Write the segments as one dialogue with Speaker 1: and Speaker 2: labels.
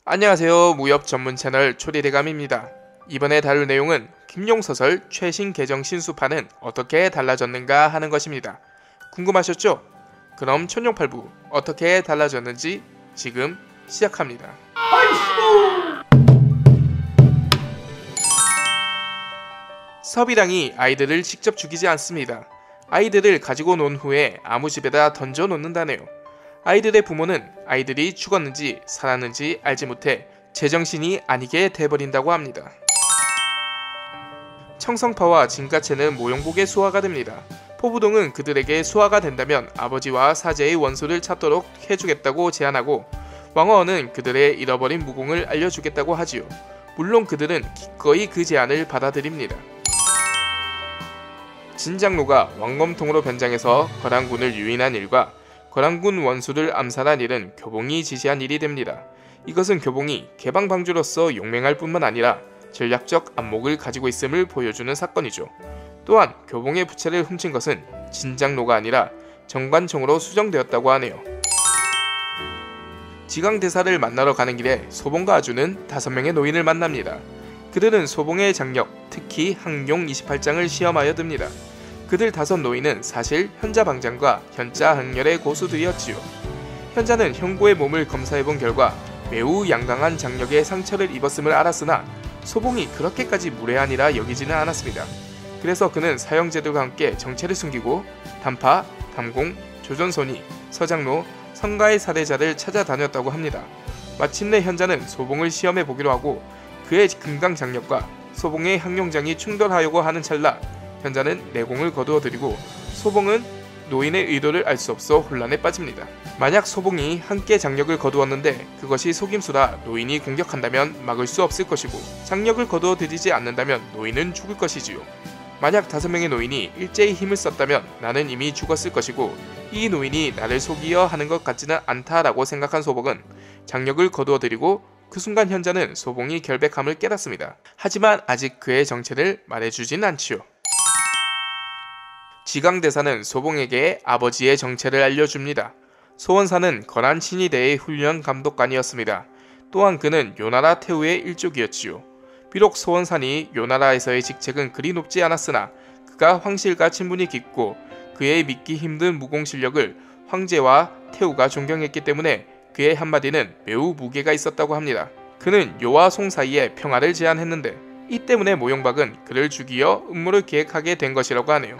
Speaker 1: 안녕하세요. 무협 전문 채널 초리대감입니다. 이번에 다룰 내용은 김용소설 최신 개정 신수판은 어떻게 달라졌는가 하는 것입니다. 궁금하셨죠? 그럼 천룡팔부 어떻게 달라졌는지 지금 시작합니다. 서비랑이 아이들을 직접 죽이지 않습니다. 아이들을 가지고 논 후에 아무 집에다 던져 놓는다네요. 아이들의 부모는 아이들이 죽었는지 살았는지 알지 못해 제정신이 아니게 돼버린다고 합니다. 청성파와 진가체는 모용복의 수하가 됩니다. 포부동은 그들에게 수하가 된다면 아버지와 사제의 원수를 찾도록 해주겠다고 제안하고, 왕어는 그들의 잃어버린 무공을 알려주겠다고 하지요. 물론 그들은 기꺼이 그 제안을 받아들입니다. 진장로가 왕검통으로 변장해서 거란군을 유인한 일과 거란군 원수를 암살한 일은 교봉이 지시한 일이 됩니다. 이것은 교봉이 개방방주로서 용맹할 뿐만 아니라 전략적 안목을 가지고 있음을 보여주는 사건이죠. 또한 교봉의 부채를 훔친 것은 진장로가 아니라 정관총으로 수정되었다고 하네요. 지강대사를 만나러 가는 길에 소봉과 아주는 5명의 노인을 만납니다. 그들은 소봉의 장력, 특히 항용 28장을 시험하여 듭니다. 그들 5 노인은 사실 현자방장과 현자항렬의 고수들이었지요. 현자는 형고의 몸을 검사해본 결과 매우 양강한 장력의 상처를 입었음을 알았으나 소봉이 그렇게까지 무례하니라 여기지는 않았습니다. 그래서 그는 사형제들과 함께 정체를 숨기고 단파, 담공, 조전손이, 서장로, 성가의 사례자를 찾아다녔다고 합니다. 마침내 현자는 소봉을 시험해보기로 하고 그의 금강장력과 소봉의 항용장이 충돌하려고 하는 찰나 현자는 내공을 거두어들이고 소봉은 노인의 의도를 알 수 없어 혼란에 빠집니다. 만약 소봉이 함께 장력을 거두었는데 그것이 속임수라 노인이 공격한다면 막을 수 없을 것이고, 장력을 거두어들이지 않는다면 노인은 죽을 것이지요. 만약 5명의 노인이 일제히 힘을 썼다면 나는 이미 죽었을 것이고 이 노인이 나를 속이려 하는 것 같지는 않다라고 생각한 소봉은 장력을 거두어들이고, 그 순간 현자는 소봉이 결백함을 깨닫습니다. 하지만 아직 그의 정체를 말해주진 않지요. 지강대사는 소봉에게 아버지의 정체를 알려줍니다. 소원사는 거란 신의대의 훈련 감독관이었습니다. 또한 그는 요나라 태후의 일족이었지요. 비록 소원산이 요나라에서의 직책은 그리 높지 않았으나 그가 황실과 친분이 깊고 그의 믿기 힘든 무공 실력을 황제와 태후가 존경했기 때문에 그의 한마디는 매우 무게가 있었다고 합니다. 그는 요와 송 사이에 평화를 제안했는데 이 때문에 모용박은 그를 죽이어 음모를 계획하게 된 것이라고 하네요.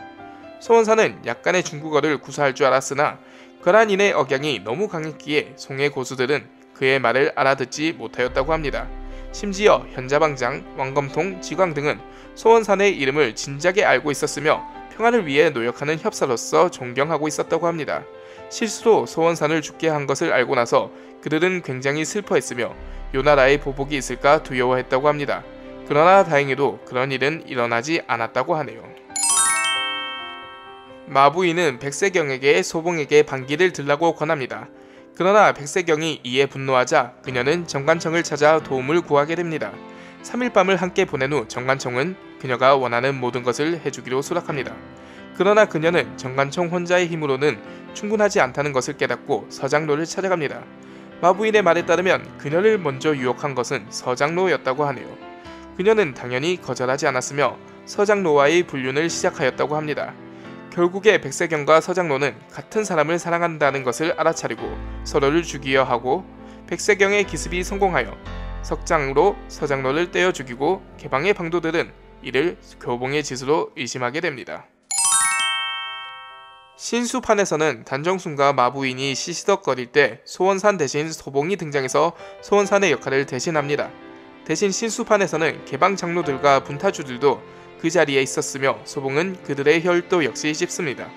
Speaker 1: 소원사는 약간의 중국어를 구사할 줄 알았으나 거란인의 억양이 너무 강했기에 송의 고수들은 그의 말을 알아듣지 못하였다고 합니다. 심지어 현자방장, 왕검통, 지광 등은 소원산의 이름을 진작에 알고 있었으며 평화를 위해 노력하는 협사로서 존경하고 있었다고 합니다. 실수로 소원산을 죽게 한 것을 알고 나서 그들은 굉장히 슬퍼했으며 요나라의 보복이 있을까 두려워했다고 합니다. 그러나 다행히도 그런 일은 일어나지 않았다고 하네요. 마부인은 백세경에게 소봉에게 반기를 들라고 권합니다. 그러나 백세경이 이에 분노하자 그녀는 정관청을 찾아 도움을 구하게 됩니다. 3일 밤을 함께 보낸 후 정관청은 그녀가 원하는 모든 것을 해주기로 수락합니다. 그러나 그녀는 정관청 혼자의 힘으로는 충분하지 않다는 것을 깨닫고 서장로를 찾아갑니다. 마부인의 말에 따르면 그녀를 먼저 유혹한 것은 서장로였다고 하네요. 그녀는 당연히 거절하지 않았으며 서장로와의 불륜을 시작하였다고 합니다. 결국에 백세경과 서장로는 같은 사람을 사랑한다는 것을 알아차리고 서로를 죽이려 하고, 백세경의 기습이 성공하여 석장으로 서장로를 떼어 죽이고 개방의 방도들은 이를 교봉의 짓으로 의심하게 됩니다. 신수판에서는 단정순과 마부인이 시시덕거릴 때 소원산 대신 소봉이 등장해서 소원산의 역할을 대신합니다. 대신 신수판에서는 개방 장로들과 분타주들도 그 자리에 있었으며 소봉은 그들의 혈도 역시 씹습니다.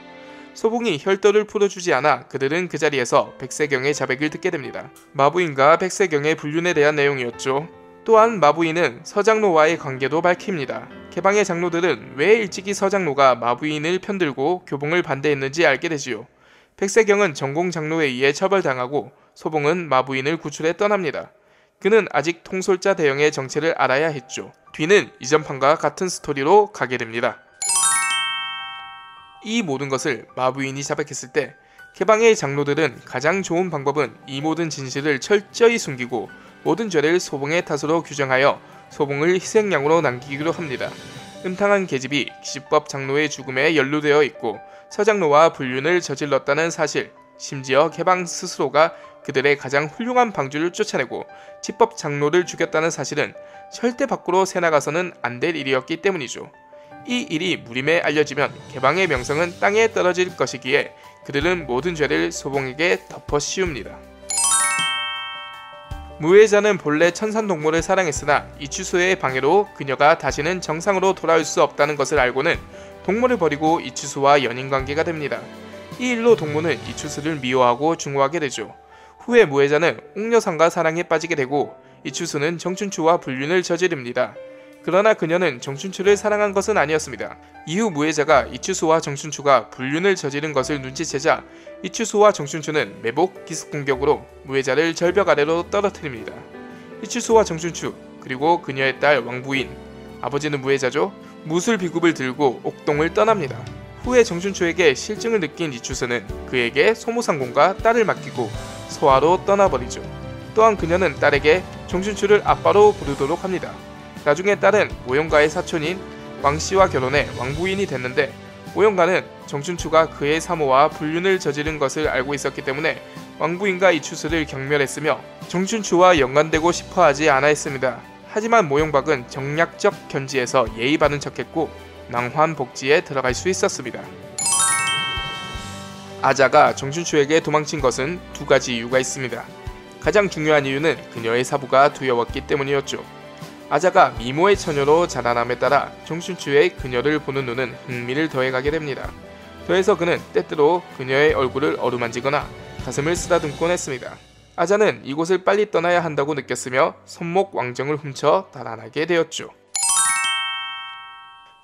Speaker 1: 소봉이 혈도를 풀어주지 않아 그들은 그 자리에서 백세경의 자백을 듣게 됩니다. 마부인과 백세경의 불륜에 대한 내용이었죠. 또한 마부인은 서장로와의 관계도 밝힙니다. 개방의 장로들은 왜 일찍이 서장로가 마부인을 편들고 교봉을 반대했는지 알게 되지요. 백세경은 전공장로에 의해 처벌당하고 소봉은 마부인을 구출해 떠납니다. 그는 아직 통솔자 대영의 정체를 알아야 했죠. 뒤는 이전 판과 같은 스토리로 가게 됩니다. 이 모든 것을 마부인이 자백했을 때 개방의 장로들은 가장 좋은 방법은 이 모든 진실을 철저히 숨기고 모든 죄를 소봉의 탓으로 규정하여 소봉을 희생양으로 남기기로 합니다. 음탕한 계집이 기집법 장로의 죽음에 연루되어 있고 서장로와 불륜을 저질렀다는 사실, 심지어 개방 스스로가 그들의 가장 훌륭한 방주를 쫓아내고 집법 장로를 죽였다는 사실은 절대 밖으로 새나가서는 안 될 일이었기 때문이죠. 이 일이 무림에 알려지면 개방의 명성은 땅에 떨어질 것이기에 그들은 모든 죄를 소봉에게 덮어 씌웁니다. 무예자는 본래 천산동무를 사랑했으나 이추수의 방해로 그녀가 다시는 정상으로 돌아올 수 없다는 것을 알고는 동무를 버리고 이추수와 연인관계가 됩니다. 이 일로 동무는 이추수를 미워하고 증오하게 되죠. 후에 무예자는 옥녀상과 사랑에 빠지게 되고 이추수는 정춘추와 불륜을 저지릅니다. 그러나 그녀는 정춘추를 사랑한 것은 아니었습니다. 이후 무예자가 이추수와 정춘추가 불륜을 저지른 것을 눈치채자 이추수와 정춘추는 매복 기습 공격으로 무예자를 절벽 아래로 떨어뜨립니다. 이추수와 정춘추 그리고 그녀의 딸 왕부인, 아버지는 무예자죠, 무술 비급을 들고 옥동을 떠납니다. 후에 정춘추에게 실증을 느낀 이추수는 그에게 소무상공과 딸을 맡기고 소하로 떠나버리죠. 또한 그녀는 딸에게 정춘추를 아빠로 부르도록 합니다. 나중에 딸은 모영가의 사촌인 왕씨와 결혼해 왕부인이 됐는데 모영가는 정춘추가 그의 사모와 불륜을 저지른 것을 알고 있었기 때문에 왕부인과 이추수를 경멸했으며 정춘추와 연관되고 싶어하지 않아 했습니다. 하지만 모영박은 정략적 견지에서 예의 바른 척했고 낭환 복지에 들어갈 수 있었습니다. 아자가 정춘추에게 도망친 것은 두 가지 이유가 있습니다. 가장 중요한 이유는 그녀의 사부가 두려웠기 때문이었죠. 아자가 미모의 처녀로 자라남에 따라 정춘추의 그녀를 보는 눈은 흥미를 더해가게 됩니다. 더해서 그는 때때로 그녀의 얼굴을 어루만지거나 가슴을 쓰다듬곤 했습니다. 아자는 이곳을 빨리 떠나야 한다고 느꼈으며 손목 왕정을 훔쳐 달아나게 되었죠.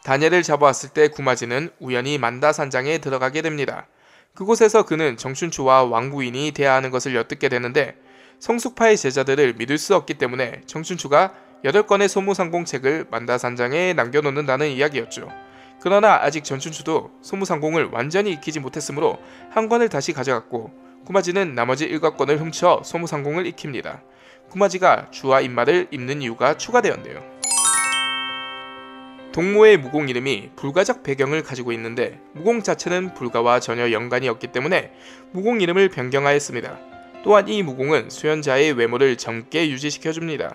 Speaker 1: 다니엘을 잡아왔을 때 구마지는 우연히 만다산장에 들어가게 됩니다. 그곳에서 그는 정춘추와 왕부인이 대화하는 것을 엿듣게 되는데 성숙파의 제자들을 믿을 수 없기 때문에 정춘추가 8권의 소무상공 책을 만다산장에 남겨놓는다는 이야기였죠. 그러나 아직 정춘추도 소무상공을 완전히 익히지 못했으므로 한 권을 다시 가져갔고 구마지는 나머지 7권을 훔쳐 소무상공을 익힙니다. 구마지가 주와 인마를 입는 이유가 추가되었네요. 동무의 무공 이름이 불가적 배경을 가지고 있는데 무공 자체는 불가와 전혀 연관이 없기 때문에 무공 이름을 변경하였습니다. 또한 이 무공은 수연자의 외모를 젊게 유지시켜줍니다.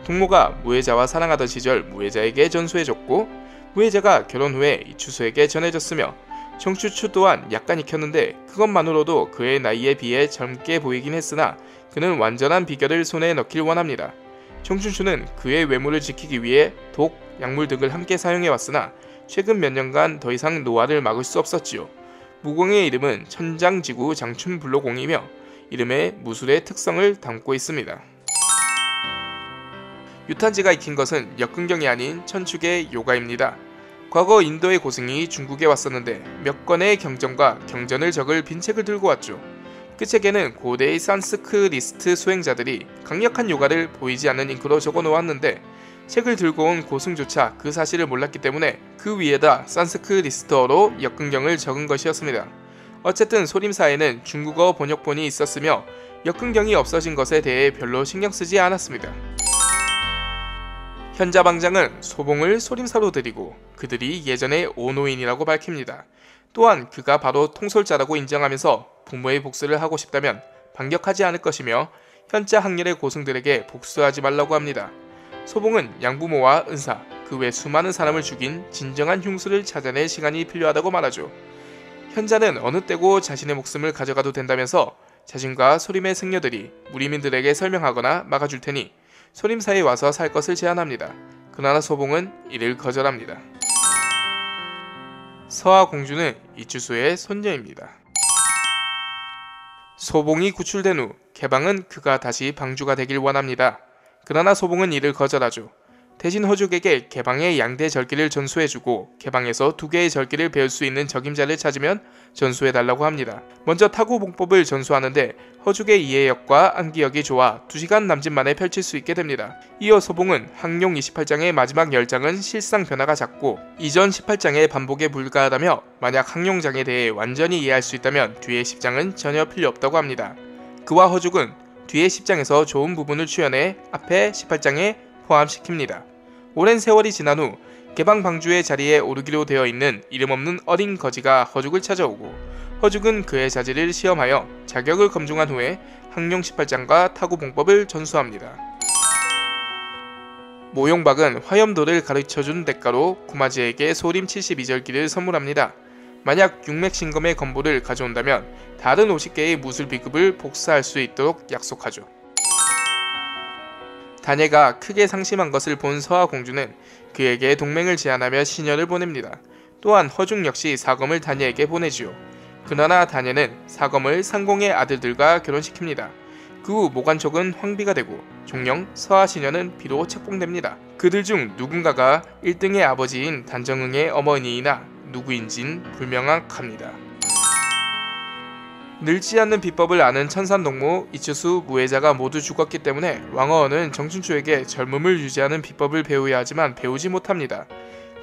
Speaker 1: 동무가 무예자와 사랑하던 시절 무예자에게 전수해줬고 무예자가 결혼 후에 이추수에게 전해졌으며 정춘추 또한 약간 익혔는데 그것만으로도 그의 나이에 비해 젊게 보이긴 했으나 그는 완전한 비결을 손에 넣길 원합니다. 정춘추는 그의 외모를 지키기 위해 독, 약물 등을 함께 사용해왔으나 최근 몇 년간 더 이상 노화를 막을 수 없었지요. 무공의 이름은 천장지구 장춘불로공이며 이름에 무술의 특성을 담고 있습니다. 유탄지가 익힌 것은 역근경이 아닌 천축의 요가입니다. 과거 인도의 고승이 중국에 왔었는데 몇 권의 경전과 경전을 적을 빈책을 들고 왔죠. 그 책에는 고대의 산스크리스트 수행자들이 강력한 요가를 보이지 않는 잉크로 적어 놓았는데 책을 들고 온 고승조차 그 사실을 몰랐기 때문에 그 위에다 산스크리스트어로 역근경을 적은 것이었습니다. 어쨌든 소림사에는 중국어 번역본이 있었으며 역근경이 없어진 것에 대해 별로 신경 쓰지 않았습니다. 현자방장은 소봉을 소림사로 들이고 그들이 예전의 오노인이라고 밝힙니다. 또한 그가 바로 통솔자라고 인정하면서 부모의 복수를 하고 싶다면 반격하지 않을 것이며 현자 학렬의 고승들에게 복수하지 말라고 합니다. 소봉은 양부모와 은사, 그 외 수많은 사람을 죽인 진정한 흉수를 찾아낼 시간이 필요하다고 말하죠. 현자는 어느 때고 자신의 목숨을 가져가도 된다면서 자신과 소림의 승려들이 무리민들에게 설명하거나 막아줄 테니 소림사에 와서 살 것을 제안합니다. 그러나 소봉은 이를 거절합니다. 서하공주는 이추수의 손녀입니다. 소봉이 구출된 후 개방은 그가 다시 방주가 되길 원합니다. 그러나 소봉은 이를 거절하죠. 대신 허죽에게 개방의 양대 절기를 전수해주고 개방에서 2개의 절기를 배울 수 있는 적임자를 찾으면 전수해달라고 합니다. 먼저 타구봉법을 전수하는데 허죽의 이해력과 암기력이 좋아 2시간 남짓 만에 펼칠 수 있게 됩니다. 이어 소봉은 항용 28장의 마지막 10장은 실상 변화가 작고 이전 18장의 반복에 불과하다며 만약 항용장에 대해 완전히 이해할 수 있다면 뒤의 10장은 전혀 필요 없다고 합니다. 그와 허죽은 뒤의 10장에서 좋은 부분을 추연해 앞에 18장에 포함시킵니다. 오랜 세월이 지난 후 개방 방주의 자리에 오르기로 되어 있는 이름 없는 어린 거지가 허죽을 찾아오고 허죽은 그의 자질을 시험하여 자격을 검증한 후에 항용 18장과 타구봉법을 전수합니다. 모용박은 화염도를 가르쳐준 대가로 구마지에게 소림 72절기를 선물합니다. 만약 육맥신검의 건보를 가져온다면 다른 50개의 무술 비급을 복사할 수 있도록 약속하죠. 다녀가 크게 상심한 것을 본 서하공주는 그에게 동맹을 제안하며 시녀를 보냅니다. 또한 허죽 역시 사검을 다녀에게 보내지요. 그러나 다녀는 사검을 상공의 아들들과 결혼시킵니다. 그 후 모관촉은 황비가 되고 종령 서하시녀는 비로 책봉됩니다. 그들 중 누군가가 1등의 아버지인 단정응의 어머니이나 누구인진 불명확합니다. 늙지 않는 비법을 아는 천산동무, 이추수, 무해자가 모두 죽었기 때문에 왕어원은 정춘추에게 젊음을 유지하는 비법을 배워야 하지만 배우지 못합니다.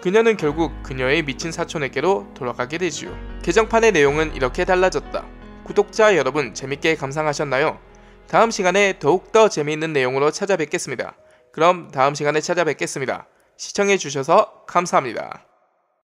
Speaker 1: 그녀는 결국 그녀의 미친 사촌에게로 돌아가게 되지요. 개정판의 내용은 이렇게 달라졌다. 구독자 여러분 재밌게 감상하셨나요? 다음 시간에 더욱더 재미있는 내용으로 찾아뵙겠습니다. 그럼 다음 시간에 찾아뵙겠습니다. 시청해주셔서 감사합니다.